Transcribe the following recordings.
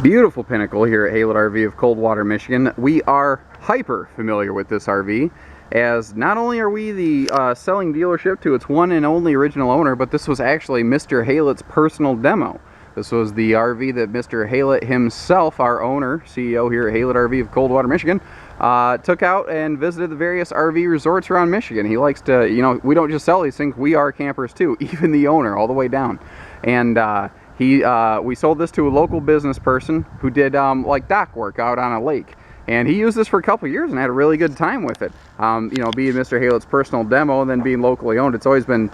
Beautiful Pinnacle here at Haylett RV of Coldwater, Michigan. We are hyper familiar with this RV, as not only are we the selling dealership to its one and only original owner, but this was actually Mr. Haylett's personal demo. This was the RV that Mr. Haylett himself, our owner, CEO here at Haylett RV of Coldwater, Michigan, took out and visited the various RV resorts around Michigan. He likes to, you know, we don't just sell these things, we are campers too, even the owner, all the way down. And we sold this to a local business person who did like dock work out on a lake. And he used this for a couple years and had a really good time with it. You know, being Mr. Haylett's personal demo and then being locally owned, it's always been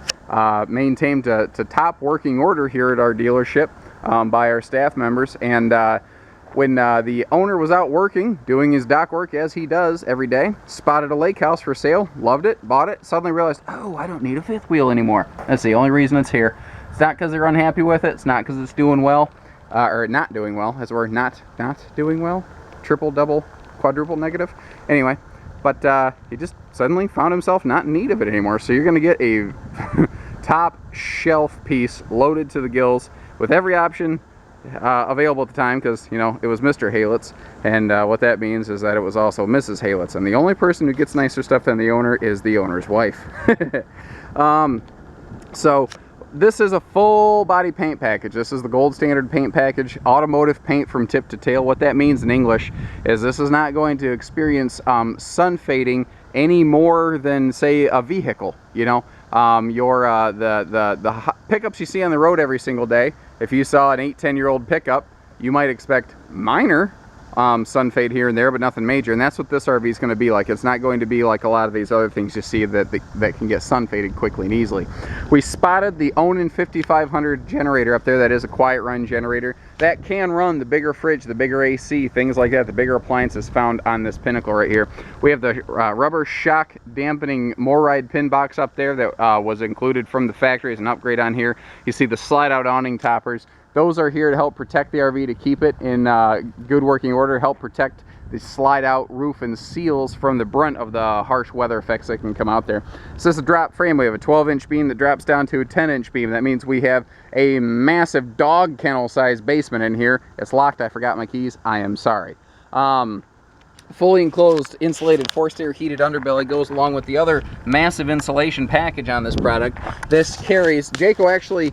maintained to top working order here at our dealership by our staff members. And when the owner was out working, doing his dock work as he does every day, spotted a lake house for sale, loved it, bought it, suddenly realized, oh, I don't need a fifth wheel anymore. That's the only reason it's here. It's not because they're unhappy with it. It's not because it's doing well, or not doing well, as we're not doing well. Triple, double, quadruple negative. Anyway, but he just suddenly found himself not in need of it anymore. So you're going to get a top shelf piece loaded to the gills with every option available at the time, because, you know, it was Mr. Haylett's, and what that means is that it was also Mrs. Haylett's, and the only person who gets nicer stuff than the owner is the owner's wife. So this is a full body paint package. This is the gold standard paint package, automotive paint from tip to tail. What that means in English is this is not going to experience sun fading any more than, say, a vehicle. You know, the pickups you see on the road every single day, if you saw an 8-10-year-old pickup, you might expect minor sun fade here and there, but nothing major. And that's what this RV is going to be like. It's not going to be like a lot of these other things you see that can get sun faded quickly and easily. We spotted the Onan 5500 generator up there. That is a quiet run generator that can run the bigger fridge, the bigger AC, things like that, the bigger appliances found on this Pinnacle right here. We have the rubber shock dampening MORryde pin box up there that was included from the factory as an upgrade on here. You see the slide out awning toppers. Those are here to help protect the RV, to keep it in good working order, help protect the slide out roof and seals from the brunt of the harsh weather effects that can come out there. So this is a drop frame. We have a 12-inch beam that drops down to a 10-inch beam. That means we have a massive dog kennel sized basement in here. It's locked. I forgot my keys. I am sorry. Fully enclosed insulated forced air heated underbelly goes along with the other massive insulation package on this product. This carries, Jayco actually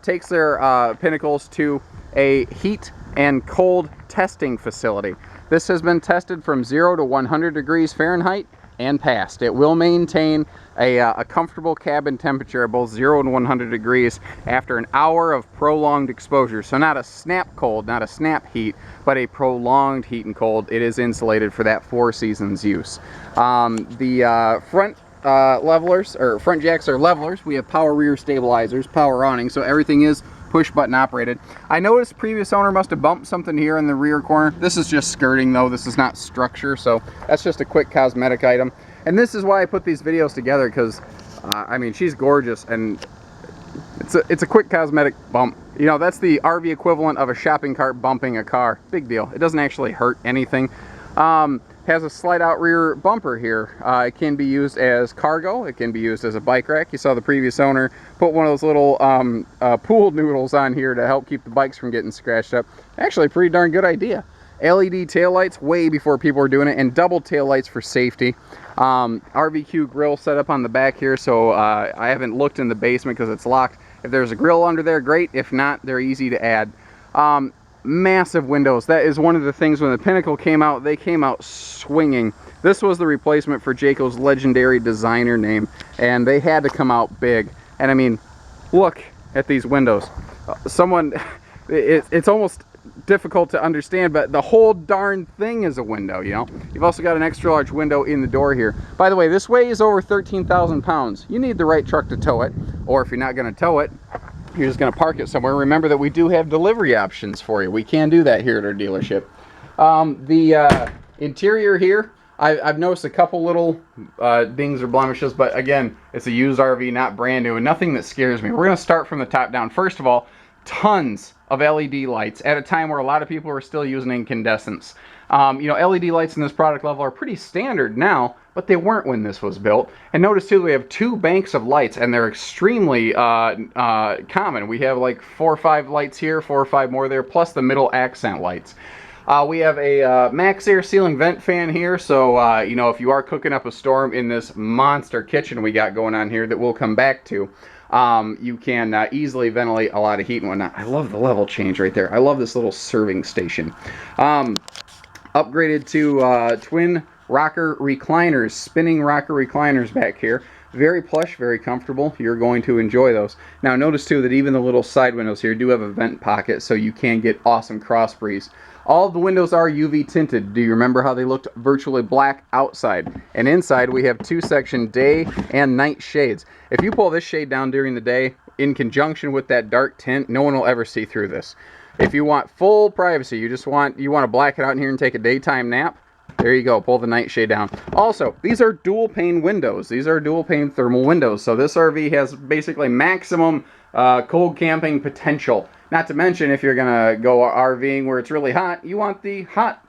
takes their Pinnacles to a heat and cold testing facility. This has been tested from 0 to 100 degrees Fahrenheit and passed. It will maintain a comfortable cabin temperature of both 0 and 100 degrees after an hour of prolonged exposure. So not a snap cold, not a snap heat, but a prolonged heat and cold. It is insulated for that 4 seasons use. The front levelers, or front jacks, are levelers. We have power rear stabilizers, power awning, so everything is push button operated. I noticed previous owner must have bumped something here in the rear corner. This is just skirting though, this is not structure, so that's just a quick cosmetic item. And this is why I put these videos together, because I mean, she's gorgeous, and it's a quick cosmetic bump. You know, that's the RV equivalent of a shopping cart bumping a car. Big deal. It doesn't actually hurt anything. Has a slide out rear bumper here. It can be used as cargo. It can be used as a bike rack. You saw the previous owner put one of those little pool noodles on here to help keep the bikes from getting scratched up. Actually, a pretty darn good idea. LED taillights way before people were doing it, and double taillights for safety. RVQ grill set up on the back here, so I haven't looked in the basement because it's locked. If there's a grill under there, great. If not, they're easy to add. Massive windows. That is one of the things when the Pinnacle came out, they came out swinging. This was the replacement for Jayco's legendary designer name, and they had to come out big. And I mean, look at these windows. It's almost difficult to understand, but the whole darn thing is a window, you know. You've also got an extra large window in the door here. By the way, this weighs over 13,000 pounds. You need the right truck to tow it, or if you're not going to tow it, you're just going to park it somewhere. Remember that we do have delivery options for you. We can do that here at our dealership. The interior here, I've noticed a couple little dings or blemishes, but again, it's a used RV, not brand new, and nothing that scares me. We're going to start from the top down. First of all, tons of LED lights at a time where a lot of people are still using incandescents. You know, LED lights in this product level are pretty standard now, but they weren't when this was built. And notice too, we have 2 banks of lights, and they're extremely common. We have like 4 or 5 lights here, 4 or 5 more there, plus the middle accent lights. We have a max air ceiling vent fan here, so you know, if you are cooking up a storm in this monster kitchen we got going on here that we'll come back to, you can easily ventilate a lot of heat and whatnot. I love the level change right there. I love this little serving station. Upgraded to twin rocker recliners, spinning rocker recliners back here. Very plush, very comfortable. You're going to enjoy those. Now notice too that even the little side windows here do have a vent pocket, so you can get awesome cross breeze. All of the windows are UV tinted. Do you remember how they looked virtually black outside? And inside we have 2-section day and night shades. If you pull this shade down during the day in conjunction with that dark tint, no one will ever see through this. If you want full privacy, you want to black it out in here and take a daytime nap, there you go, pull the night shade down. Also, these are dual pane windows. These are dual pane thermal windows. So this RV has basically maximum cold camping potential. Not to mention, if you're gonna go RVing where it's really hot, you want the hot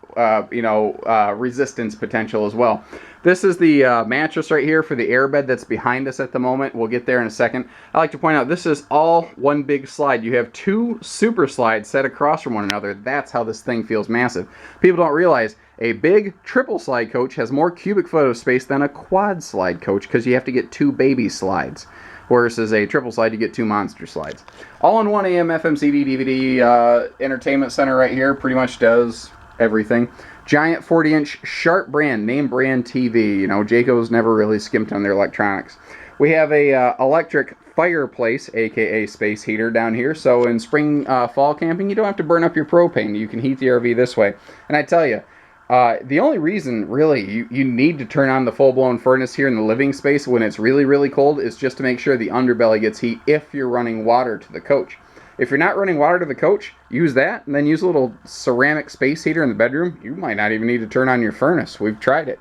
resistance potential as well. This is the mattress right here for the airbed that's behind us at the moment. We'll get there in a second. I like to point out this is all one big slide. You have 2 super slides set across from one another. That's how this thing feels massive. People don't realize a big triple slide coach has more cubic foot of space than a quad slide coach because you have to get 2 baby slides. Versus a triple slide, you get 2 monster slides. All-in-one AM, FM, CD, DVD entertainment center right here. Pretty much does everything. Giant 40-inch Sharp brand, name brand TV. You know, Jayco's never really skimped on their electronics. We have a electric fireplace, aka space heater, down here. So in spring, fall camping, you don't have to burn up your propane. You can heat the RV this way. And I tell you, the only reason, really, you need to turn on the full-blown furnace here in the living space when it's really, really cold is just to make sure the underbelly gets heat if you're running water to the coach. If you're not running water to the coach, use that, and then use a little ceramic space heater in the bedroom. You might not even need to turn on your furnace. We've tried it.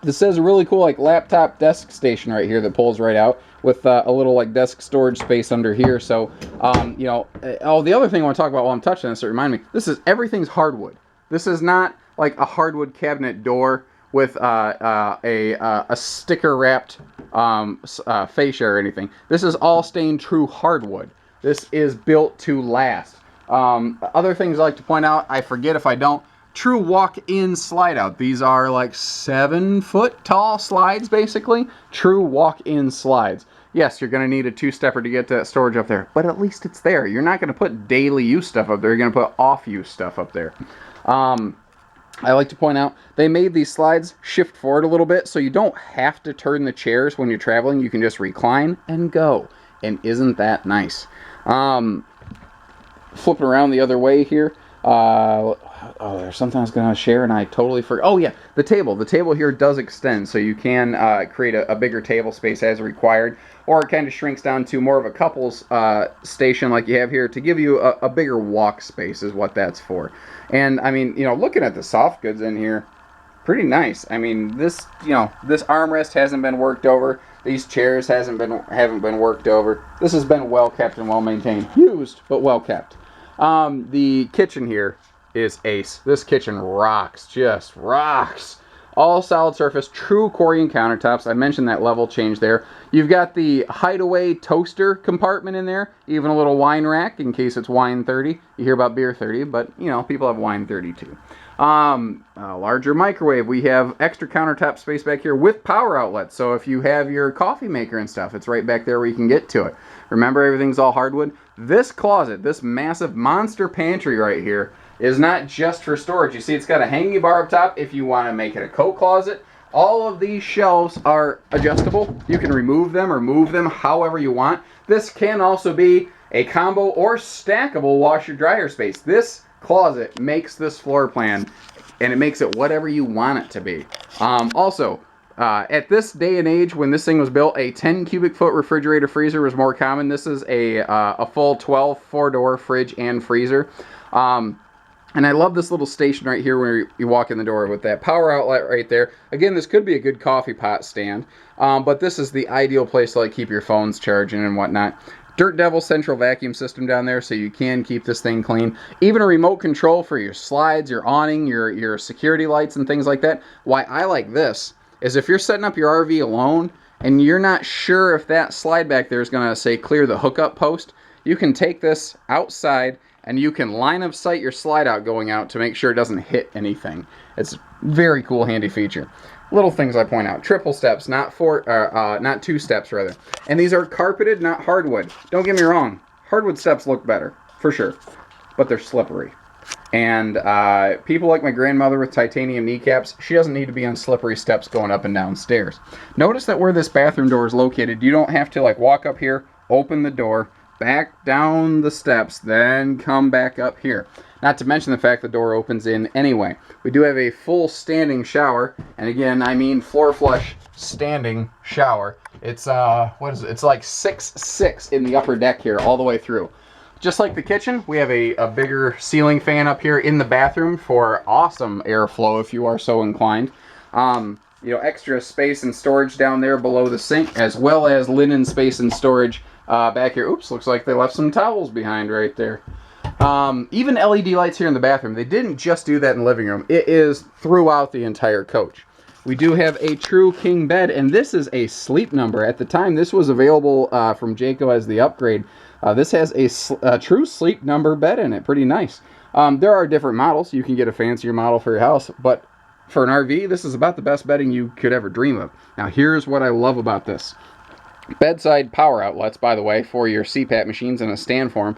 This has a really cool laptop desk station right here that pulls right out with a little desk storage space under here. So, you know, the other thing I want to talk about while I'm touching this, remind me, everything's hardwood. This is not like a hardwood cabinet door with a sticker-wrapped fascia or anything. This is all stained true hardwood. This is built to last. Other things I like to point out, I forget if I don't, true walk-in slide-out. These are like 7-foot tall slides, basically. True walk-in slides. Yes, you're going to need a 2-stepper to get that storage up there, but at least it's there. You're not going to put daily use stuff up there. You're going to put off-use stuff up there. I like to point out, they made these slides shift forward a little bit, so you don't have to turn the chairs when you're traveling. You can just recline and go. And isn't that nice? Flipping around the other way here. There's something I was going to share and I totally forgot. Oh yeah, the table. The table here does extend, so you can create a bigger table space as required, or it kind of shrinks down to more of a couples station like you have here to give you a bigger walk space is what that's for. And I mean, you know, looking at the soft goods in here, pretty nice. I mean, this armrest hasn't been worked over. These chairs haven't been worked over. This has been well kept and well maintained. Used, but well kept. The kitchen here is ace. This kitchen rocks, just rocks. All solid surface, true Corian countertops. I mentioned that level change there. You've got the hideaway toaster compartment in there, even a little wine rack in case it's wine 30. You hear about beer 30, but you know, people have wine 30 too. A larger microwave. We have extra countertop space back here with power outlets. So if you have your coffee maker and stuff, it's right back there where you can get to it. Remember, everything's all hardwood. This closet, this massive monster pantry right here, is not just for storage. You see, it's got a hanging bar up top if you want to make it a coat closet. All of these shelves are adjustable. You can remove them or move them however you want. This can also be a combo or stackable washer dryer space. This closet makes this floor plan, and it makes it whatever you want it to be. At this day and age, when this thing was built, a 10 cubic foot refrigerator freezer was more common. This is a full 12 4-door fridge and freezer. And I love this little station right here where you walk in the door with that power outlet right there. Again, this could be a good coffee pot stand, but this is the ideal place to keep your phones charging and whatnot. Dirt Devil central vacuum system down there, so you can keep this thing clean. Even a remote control for your slides, your awning, your security lights and things like that. Why I like this is if you're setting up your RV alone and you're not sure if that slide back there is going to say clear the hookup post, you can take this outside and you can line of sight your slide out going out to make sure it doesn't hit anything. It's a very cool, handy feature. Little things I point out: triple steps, not two steps rather. And these are carpeted, not hardwood. Don't get me wrong, hardwood steps look better for sure, but they're slippery. And people like my grandmother with titanium kneecaps, she doesn't need to be on slippery steps going up and down stairs. Notice that where this bathroom door is located, you don't have to like walk up here, open the door, back down the steps, then come back up here. Not to mention the fact the door opens in anyway. We do have a full standing shower, and again, I mean floor flush standing shower. It's what is it? It's like 6'6" in the upper deck here, all the way through. Just like the kitchen, we have a bigger ceiling fan up here in the bathroom for awesome airflow if you are so inclined. You know, extra space and storage down there below the sink, as well as linen space and storage back here. Oops, looks like they left some towels behind right there. Even LED lights here in the bathroom. They didn't just do that in the living room. It is throughout the entire coach. We do have a true king bed, and this is a Sleep Number. At the time this was available from Jayco as the upgrade, this has a true Sleep Number bed in it. Pretty nice. There are different models. You can get a fancier model for your house, but for an RV, this is about the best bedding you could ever dream of. Now, here's what I love about this. Bedside power outlets, by the way, for your CPAP machines and a stand for them.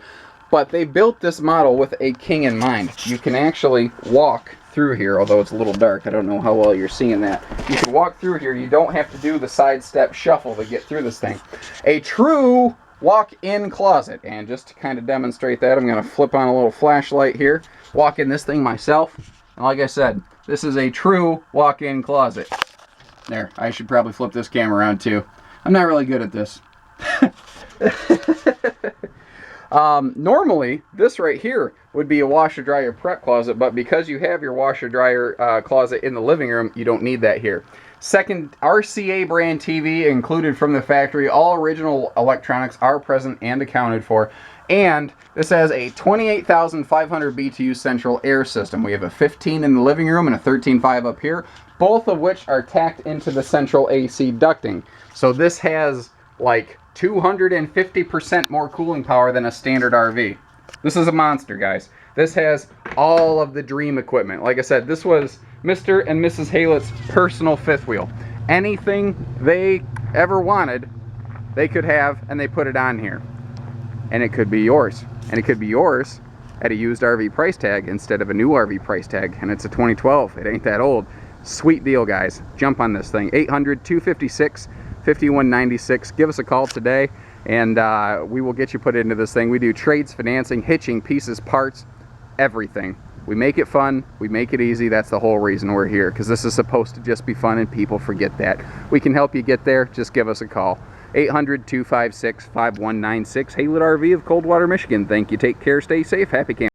But they built this model with a king in mind. You can actually walk through here, although it's a little dark. I don't know how well you're seeing that. You can walk through here. You don't have to do the side step shuffle to get through this thing. A true walk-in closet. And just to kind of demonstrate that, I'm going to flip on a little flashlight here. Walk in this thing myself. And like I said, this is a true walk-in closet. There, I should probably flip this camera around too. I'm not really good at this. Normally, this right here would be a washer-dryer prep closet, but because you have your washer-dryer closet in the living room, you don't need that here. Second, RCA brand TV included from the factory. All original electronics are present and accounted for. And this has a 28,500 BTU central air system. We have a 15 in the living room and a 13.5 up here, both of which are tacked into the central AC ducting. So this has like 250% more cooling power than a standard RV. This is a monster, guys. This has all of the dream equipment. Like I said, this was Mr. and Mrs. Haylett's personal fifth wheel. Anything they ever wanted, they could have, and they put it on here. And it could be yours. And it could be yours at a used RV price tag instead of a new RV price tag. And it's a 2012. It ain't that old. Sweet deal, guys. Jump on this thing. 800-256-5196. Give us a call today, and we will get you put into this thing. We do trades, financing, hitching, pieces, parts, everything. We make it fun. We make it easy. That's the whole reason we're here, because this is supposed to just be fun, and people forget that. We can help you get there. Just give us a call. 800-256-5196. Haylett RV of Coldwater, Michigan. Thank you. Take care. Stay safe. Happy camping.